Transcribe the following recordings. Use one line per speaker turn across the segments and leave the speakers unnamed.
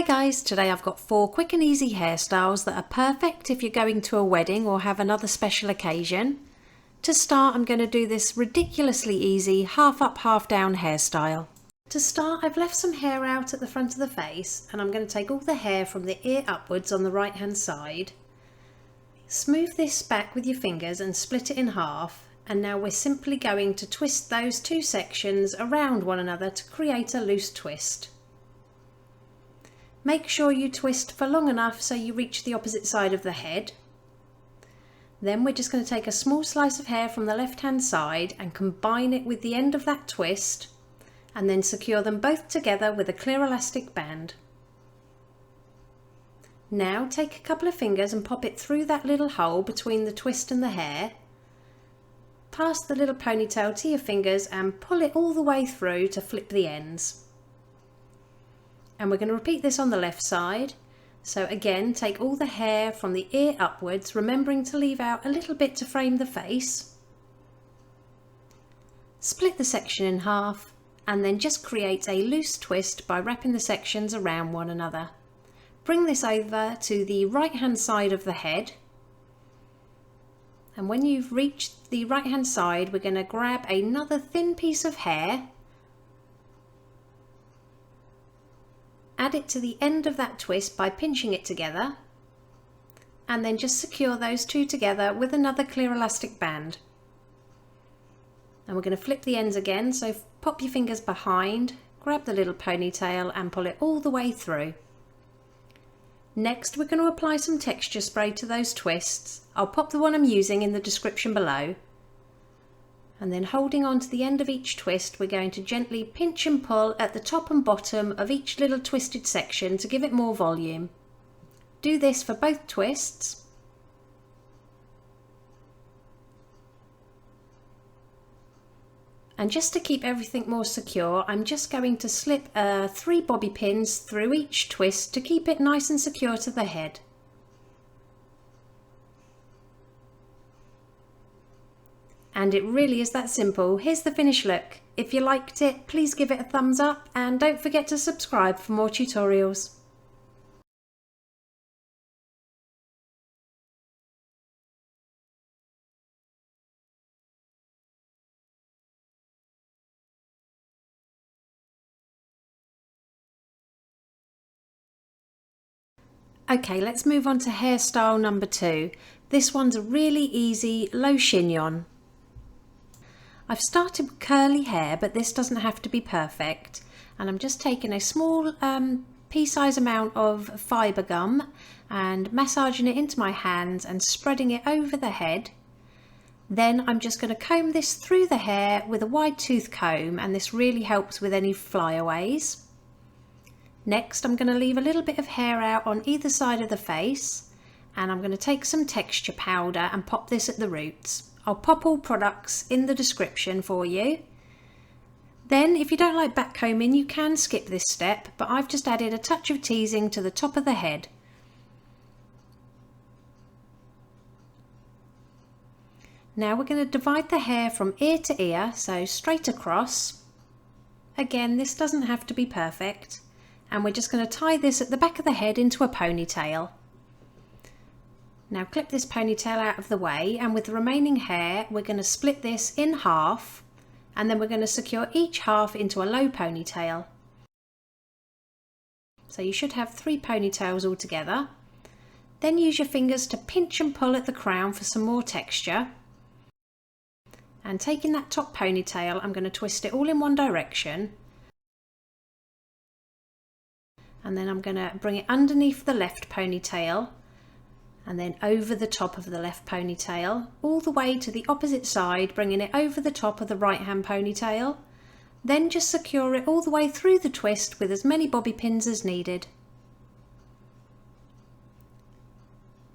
Hi guys, today I've got 4 quick and easy hairstyles that are perfect if you're going to a wedding or have another special occasion. To start, I'm going to do this ridiculously easy half up, half down hairstyle. To start, I've left some hair out at the front of the face and I'm going to take all the hair from the ear upwards on the right hand side. Smooth this back with your fingers and split it in half, and now we're simply going to twist those 2 sections around one another to create a loose twist. Make sure you twist for long enough so you reach the opposite side of the head. Then we're just going to take a small slice of hair from the left hand side and combine it with the end of that twist, and then secure them both together with a clear elastic band. Now take a couple of fingers and pop it through that little hole between the twist and the hair. Pass the little ponytail to your fingers and pull it all the way through to flip the ends. And we're going to repeat this on the left side. So again, take all the hair from the ear upwards, remembering to leave out a little bit to frame the face. Split the section in half and then just create a loose twist by wrapping the sections around one another. Bring this over to the right hand side of the head. And when you've reached the right hand side, we're going to grab another thin piece of hair, add it to the end of that twist by pinching it together, and then just secure those 2 together with another clear elastic band. And we're going to flip the ends again, so pop your fingers behind, grab the little ponytail and pull it all the way through. Next we're going to apply some texture spray to those twists. I'll pop the one I'm using in the description below. And then holding on to the end of each twist, we're going to gently pinch and pull at the top and bottom of each little twisted section to give it more volume. Do this for both twists. And just to keep everything more secure, I'm just going to slip 3 bobby pins through each twist to keep it nice and secure to the head. And it really is that simple. Here's the finished look. If you liked it, please give it a thumbs up and don't forget to subscribe for more tutorials. Okay, let's move on to hairstyle number 2. This one's a really easy low chignon. I've started with curly hair, but this doesn't have to be perfect. And I'm just taking a small pea-size amount of fibre gum and massaging it into my hands and spreading it over the head. Then I'm just going to comb this through the hair with a wide tooth comb, and this really helps with any flyaways. Next, I'm going to leave a little bit of hair out on either side of the face, and I'm going to take some texture powder and pop this at the roots. I'll pop all products in the description for you. Then if you don't like back combing, you can skip this step, but I've just added a touch of teasing to the top of the head. Now we're going to divide the hair from ear to ear, so straight across. Again, this doesn't have to be perfect. And we're just going to tie this at the back of the head into a ponytail. Now clip this ponytail out of the way, and with the remaining hair we're going to split this in half, and then we're going to secure each half into a low ponytail. So you should have 3 ponytails all together. Then use your fingers to pinch and pull at the crown for some more texture. And taking that top ponytail, I'm going to twist it all in one direction. And then I'm going to bring it underneath the left ponytail, and then over the top of the left ponytail, all the way to the opposite side, bringing it over the top of the right hand ponytail. Then just secure it all the way through the twist with as many bobby pins as needed.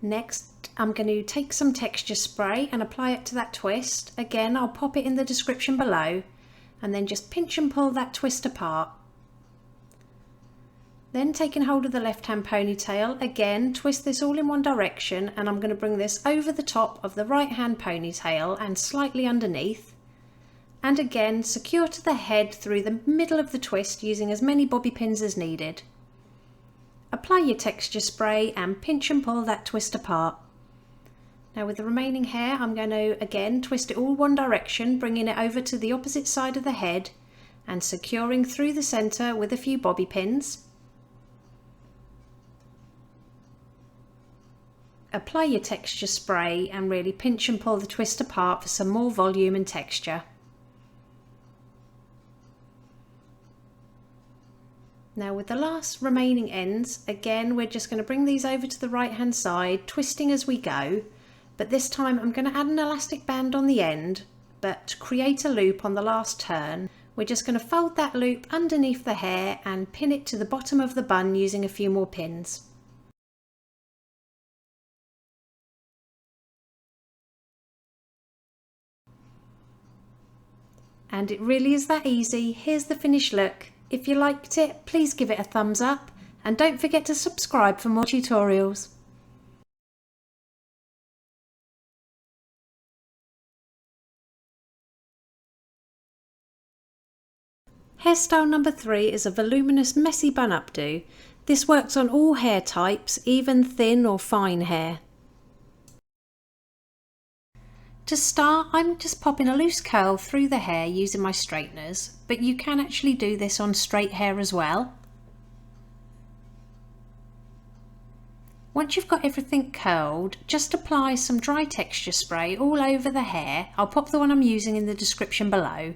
Next, I'm going to take some texture spray and apply it to that twist. Again, I'll pop it in the description below, and then just pinch and pull that twist apart. Then taking hold of the left hand ponytail, again twist this all in one direction, and I'm going to bring this over the top of the right hand ponytail and slightly underneath, and again secure to the head through the middle of the twist using as many bobby pins as needed. Apply your texture spray and pinch and pull that twist apart. Now with the remaining hair, I'm going to again twist it all one direction, bringing it over to the opposite side of the head and securing through the centre with a few bobby pins. Apply your texture spray and really pinch and pull the twist apart for some more volume and texture. Now with the last remaining ends, again we're just going to bring these over to the right hand side, twisting as we go, but this time I'm going to add an elastic band on the end, but to create a loop on the last turn, we're just going to fold that loop underneath the hair and pin it to the bottom of the bun using a few more pins. And it really is that easy. Here's the finished look. If you liked it, please give it a thumbs up and don't forget to subscribe for more tutorials. Hairstyle number 3 is a voluminous messy bun updo. This works on all hair types, even thin or fine hair. To start, I'm just popping a loose curl through the hair using my straighteners, but you can actually do this on straight hair as well. Once you've got everything curled, just apply some dry texture spray all over the hair. I'll pop the one I'm using in the description below.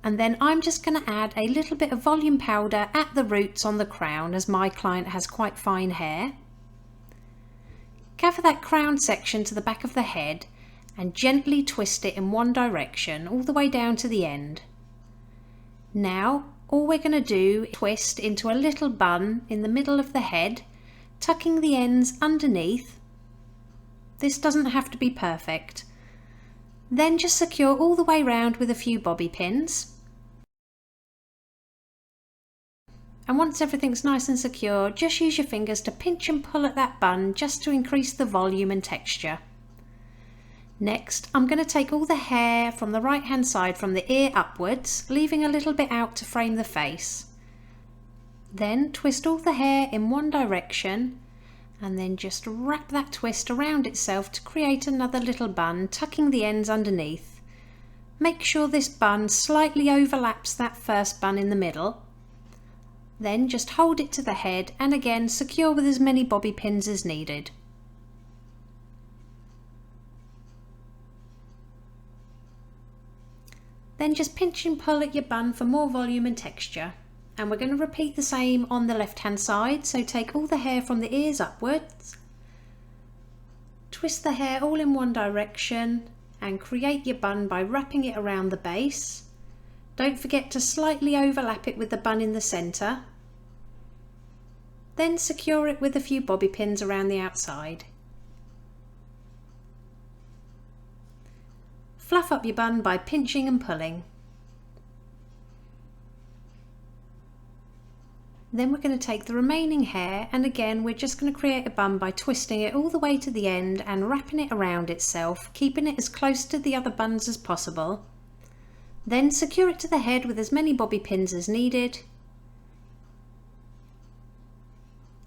And then I'm just going to add a little bit of volume powder at the roots on the crown, as my client has quite fine hair. Gather that crown section to the back of the head and gently twist it in one direction all the way down to the end. Now all we're going to do is twist into a little bun in the middle of the head, tucking the ends underneath. This doesn't have to be perfect. Then just secure all the way round with a few bobby pins. And once everything's nice and secure, just use your fingers to pinch and pull at that bun just to increase the volume and texture. Next, I'm going to take all the hair from the right hand side from the ear upwards, leaving a little bit out to frame the face. Then twist all the hair in one direction and then just wrap that twist around itself to create another little bun, tucking the ends underneath. Make sure this bun slightly overlaps that first bun in the middle. Then just hold it to the head and again secure with as many bobby pins as needed. Then just pinch and pull at your bun for more volume and texture. And we're going to repeat the same on the left hand side, so take all the hair from the ears upwards, twist the hair all in one direction and create your bun by wrapping it around the base. Don't forget to slightly overlap it with the bun in the centre. Then secure it with a few bobby pins around the outside. Fluff up your bun by pinching and pulling. Then we're going to take the remaining hair and again we're just going to create a bun by twisting it all the way to the end and wrapping it around itself, keeping it as close to the other buns as possible. Then secure it to the head with as many bobby pins as needed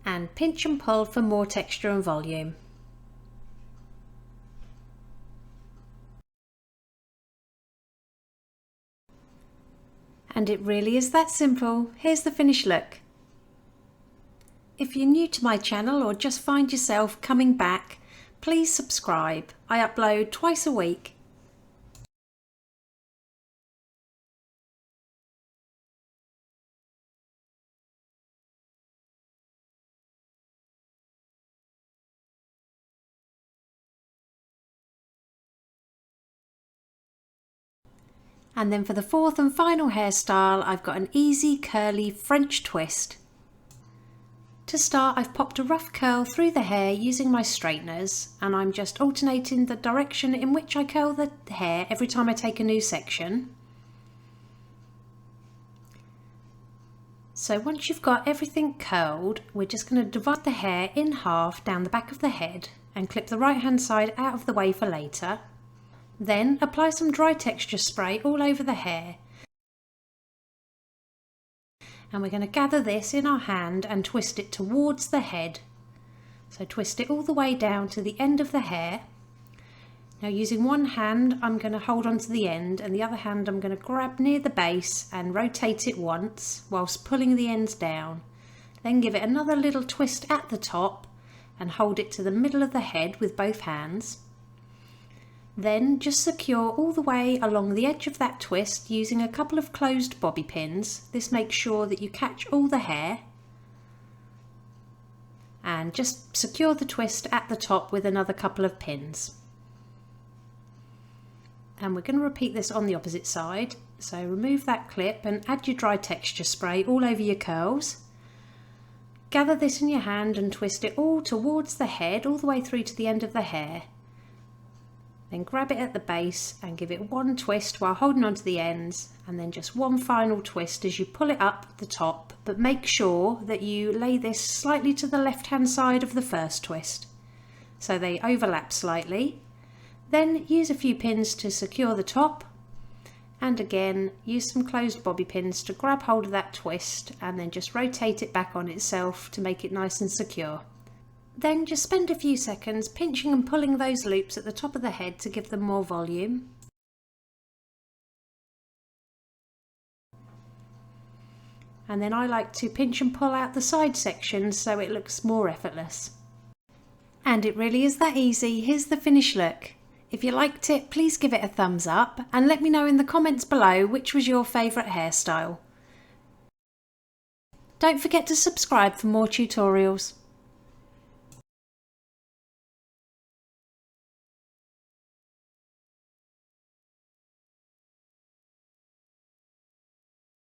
and pinch and pull for more texture and volume. And it really is that simple. Here's the finished look. If you're new to my channel or just find yourself coming back, please subscribe. I upload twice a week. And then for the fourth and final hairstyle, I've got an easy curly French twist. To start, I've popped a rough curl through the hair using my straighteners, and I'm just alternating the direction in which I curl the hair every time I take a new section. So once you've got everything curled, we're just going to divide the hair in half down the back of the head and clip the right hand side out of the way for later. Then apply some dry texture spray all over the hair And we're going to gather this in our hand and twist it towards the head. So twist it all the way down to the end of the hair. Now using one hand I'm going to hold on to the end, and the other hand I'm going to grab near the base and rotate it once whilst pulling the ends down. Then give it another little twist at the top and hold it to the middle of the head with both hands. Then just secure all the way along the edge of that twist using a couple of closed bobby pins. This makes sure that you catch all the hair. And just secure the twist at the top with another couple of pins. And we're going to repeat this on the opposite side. So remove that clip and add your dry texture spray all over your curls. Gather this in your hand and twist it all towards the head, all the way through to the end of the hair. Then grab it at the base and give it one twist while holding on to the ends, and then just one final twist as you pull it up the top, but make sure that you lay this slightly to the left hand side of the first twist so they overlap slightly. Then use a few pins to secure the top, and again use some closed bobby pins to grab hold of that twist and then just rotate it back on itself to make it nice and secure. Then just spend a few seconds pinching and pulling those loops at the top of the head to give them more volume. And then I like to pinch and pull out the side sections so it looks more effortless. And it really is that easy. Here's the finished look. If you liked it, please give it a thumbs up and let me know in the comments below which was your favourite hairstyle. Don't forget to subscribe for more tutorials.